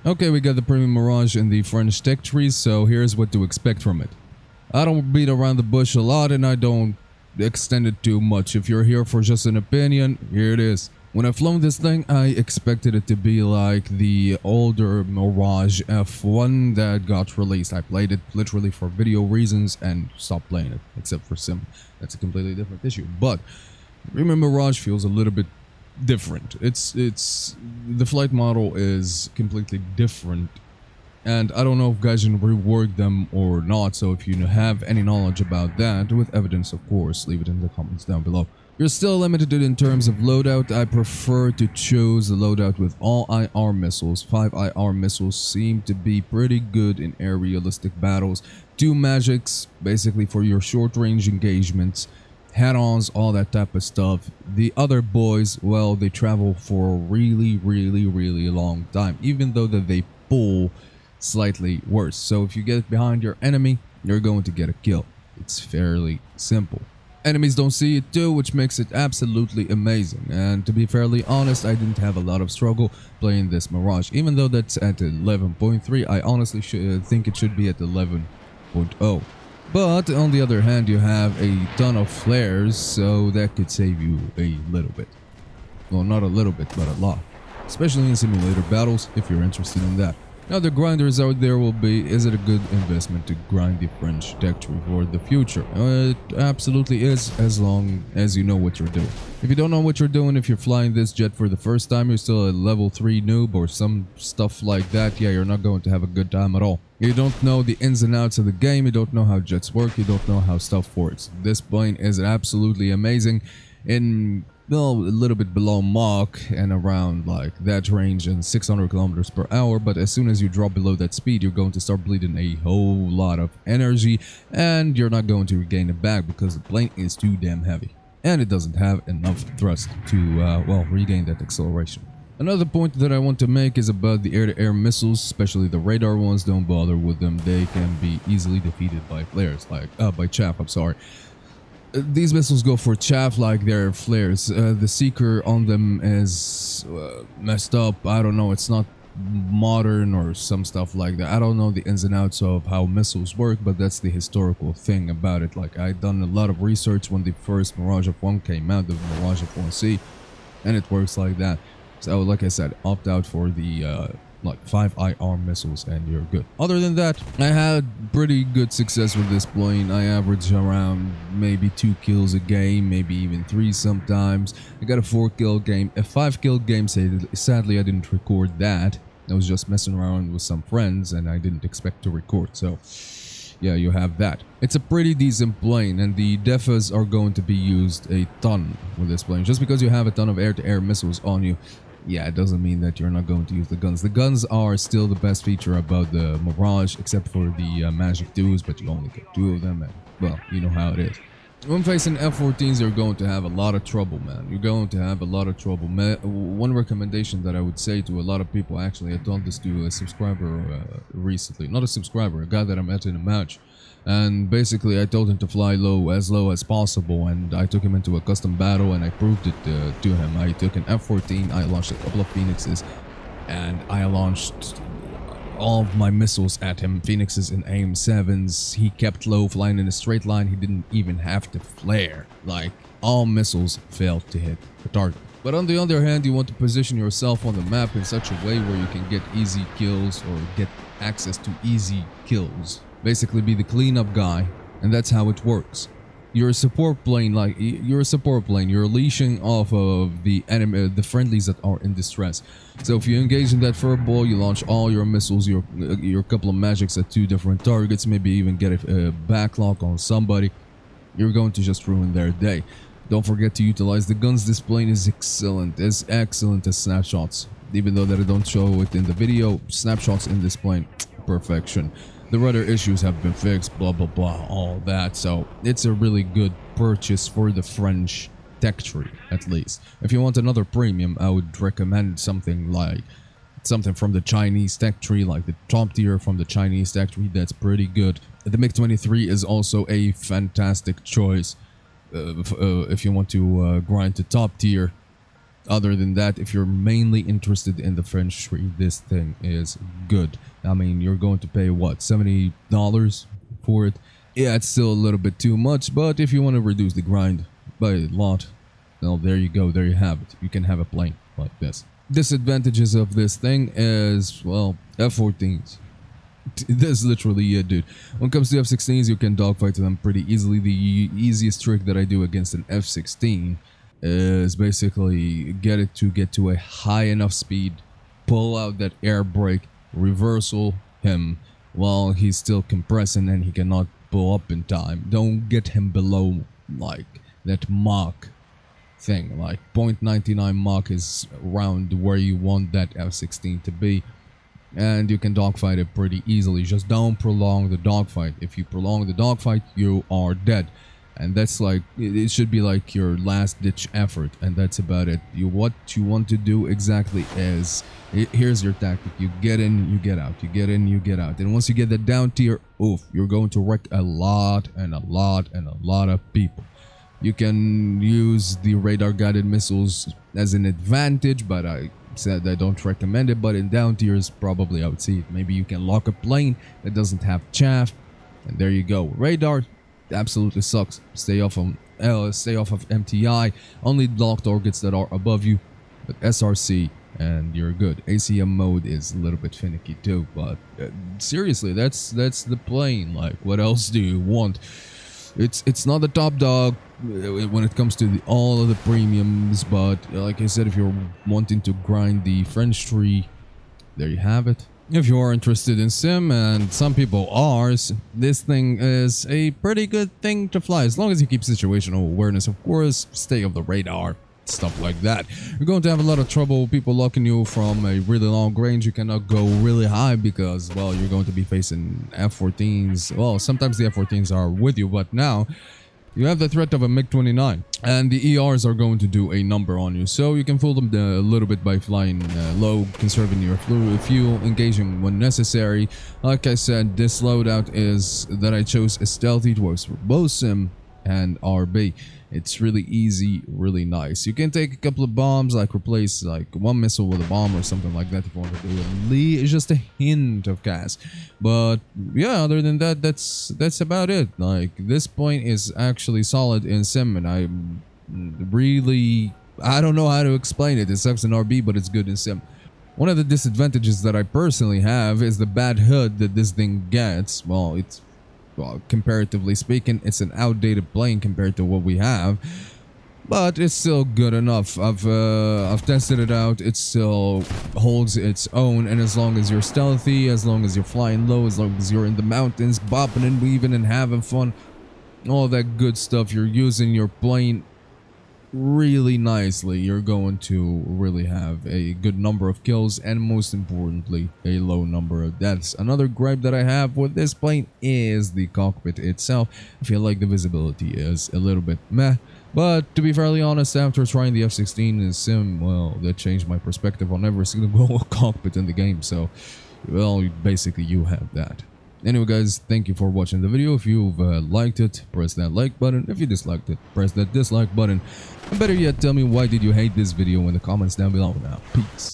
Okay, we got the Premium Mirage in the French tech tree, so here's what to expect from it. I don't beat around the bush a lot and I don't extend it too much. If you're here for just an opinion, here it is. When I flown this thing, I expected it to be like the older Mirage F1 that got released. I played it literally for video reasons and stopped playing it, except for sim. That's a completely different issue. But Premium Mirage feels a little bit different. It's the flight model is completely different, and I don't know if guys can rework them or not. So if you have any knowledge about that, with evidence of course, leave it in the comments down below. You're still limited in terms of loadout. I prefer to choose the loadout with all IR missiles. 5 IR missiles seem to be pretty good in aerialistic battles. 2 magics basically for your short range engagements, head-ons, all that type of stuff. The other boys, well, they travel for a really long time, even though that they pull slightly worse. So if you get behind your enemy, you're going to get a kill. It's fairly simple. Enemies don't see it too, which makes it absolutely amazing. And to be fairly honest, I didn't have a lot of struggle playing this Mirage. Even though that's at 11.3, I honestly think it should be at 11.0. But on the other hand, you have a ton of flares, so that could save you a little bit. Well, not a little bit, but a lot. Especially in simulator battles, if you're interested in that. Now, the grinders out there will be, is it a good investment to grind the French tech tree for the future? It absolutely is, as long as you know what you're doing. If you don't know what you're doing, if you're flying this jet for the first time, you're still a level 3 noob or some stuff like that, yeah, you're not going to have a good time at all. You don't know the ins and outs of the game, you don't know how jets work, you don't know how stuff works. This plane is absolutely amazing in, well, a little bit below Mach and around like that range and 600 kilometers per hour, but as soon as you drop below that speed, you're going to start bleeding a whole lot of energy and you're not going to regain it back because the plane is too damn heavy and it doesn't have enough thrust to, well, regain that acceleration. Another point that I want to make is about the air-to-air missiles, especially the radar ones. Don't bother with them. They can be easily defeated by flares, like, by chaff, I'm sorry. These missiles go for chaff like they're flares. The seeker on them is messed up. I don't know, it's not modern or some stuff like that. I don't know the ins and outs of how missiles work, but that's the historical thing about it. Like, I done a lot of research when the first Mirage F1 came out, the Mirage F1C, and it works like that. So, like I said, opt out for the like 5 IR missiles and you're good. Other than that, I had pretty good success with this plane. I averaged around maybe 2 kills a game, maybe even 3 sometimes. I got a 4 kill game, a 5 kill game. Sadly, I didn't record that. I was just messing around with some friends and I didn't expect to record. So yeah, you have that. It's a pretty decent plane and the defas are going to be used a ton with this plane. Just because you have a ton of air-to-air missiles on you, yeah, it doesn't mean that you're not going to use the guns. The guns are still the best feature about the Mirage, except for the Magic 2s, but you only get 2 of them, and, well, you know how it is. When facing F-14s, you're going to have a lot of trouble, man. You're going to have a lot of trouble. One recommendation that I would say to a lot of people, actually, I told this to a subscriber recently. Not a subscriber, a guy that I met in a match. And basically, I told him to fly low as possible, and I took him into a custom battle, and I proved it to him. I took an F-14, I launched a couple of Phoenixes, and I launched all of my missiles at him, Phoenixes and AIM-7s. He kept low, flying in a straight line. He didn't even have to flare. Like, all missiles failed to hit the target. But on the other hand, you want to position yourself on the map in such a way where you can get easy kills or get access to easy kills. Basically be the cleanup guy, and that's how it works. You're a support plane, you're leashing off of the enemy, the friendlies that are in distress. So if you engage in that furball, you launch all your missiles, your couple of magics at 2 different targets, maybe even get a backlock on somebody, you're going to just ruin their day. Don't forget to utilize the guns. This plane is excellent as snapshots. Even though that I don't show it in the video, snapshots in this plane, perfection. The rudder issues have been fixed, blah blah blah, all that. So it's a really good purchase for the French tech tree, at least. If you want another premium, I would recommend something from the Chinese tech tree, like the top tier from the Chinese tech tree. That's pretty good. The MiG-23 is also a fantastic choice if you want to grind to top tier. Other than that, if you're mainly interested in the French tree, this thing is good. I mean, you're going to pay what, $70 for it? Yeah, it's still a little bit too much, but if you want to reduce the grind by a lot, well, there you go, there you have it. You can have a plane like this. Disadvantages of this thing is, well, F-14s. That's literally it, dude. When it comes to F-16s, you can dogfight them pretty easily. The easiest trick that I do against an F-16 is basically get to a high enough speed, pull out that air brake, reversal him while he's still compressing and he cannot pull up in time. Don't get him below like that Mach thing. Like 0.99 Mach is around where you want that F-16 to be, and you can dogfight it pretty easily. Just don't prolong the dogfight. If you prolong the dogfight, you are dead. And that's like, it should be like your last ditch effort, and that's about it. What you want to do exactly is, here's your tactic. You get in, you get out, you get in, you get out. And once you get that down tier, oof, you're going to wreck a lot and a lot and a lot of people. You can use the radar guided missiles as an advantage, but I said I don't recommend it. But in down tiers, probably I would see it. Maybe you can lock a plane that doesn't have chaff, and there you go. Radar absolutely sucks. Stay off of MTI. Only lock targets that are above you, but SRC and you're good. ACM mode is a little bit finicky too, but seriously, that's the plane. Like, what else do you want? It's not the top dog when it comes to all of the premiums, but like I said, if you're wanting to grind the French tree, there you have it. If you are interested in sim, and some people are, this thing is a pretty good thing to fly, as long as you keep situational awareness, of course, stay off the radar, stuff like that. You're going to have a lot of trouble, people locking you from a really long range. You cannot go really high because, well, you're going to be facing F-14s. Well, sometimes the F-14s are with you, but now you have the threat of a MiG-29, and the ERs are going to do a number on you, so you can fool them a little bit by flying low, conserving your fuel, engaging when necessary. Like I said, this loadout is that I chose a stealthy. It works for both sim and RB. It's really easy, really nice. You can take a couple of bombs, like replace like one missile with a bomb or something like that if you want to do it. Just a hint of gas. But yeah, other than that, that's about it. Like, this point is actually solid in sim, and I don't know how to explain it. It sucks in RB, but it's good in sim. One of the disadvantages that I personally have is the bad HUD that this thing gets. Well, comparatively speaking, it's an outdated plane compared to what we have, but it's still good enough. I've tested it out. It still holds its own, and as long as you're stealthy, as long as you're flying low, as long as you're in the mountains, bopping and weaving and having fun, all that good stuff, you're using your plane really nicely, you're going to really have a good number of kills, and most importantly, a low number of deaths. Another gripe that I have with this plane is the cockpit itself. I feel like the visibility is a little bit meh, but to be fairly honest, after trying the F-16 in sim, well, that changed my perspective on every single cockpit in the game. So, well, basically you have that. Anyway, guys, thank you for watching the video. If you've liked it, press that like button. If you disliked it, press that dislike button. And better yet, tell me, why did you hate this video in the comments down below. Now, peace.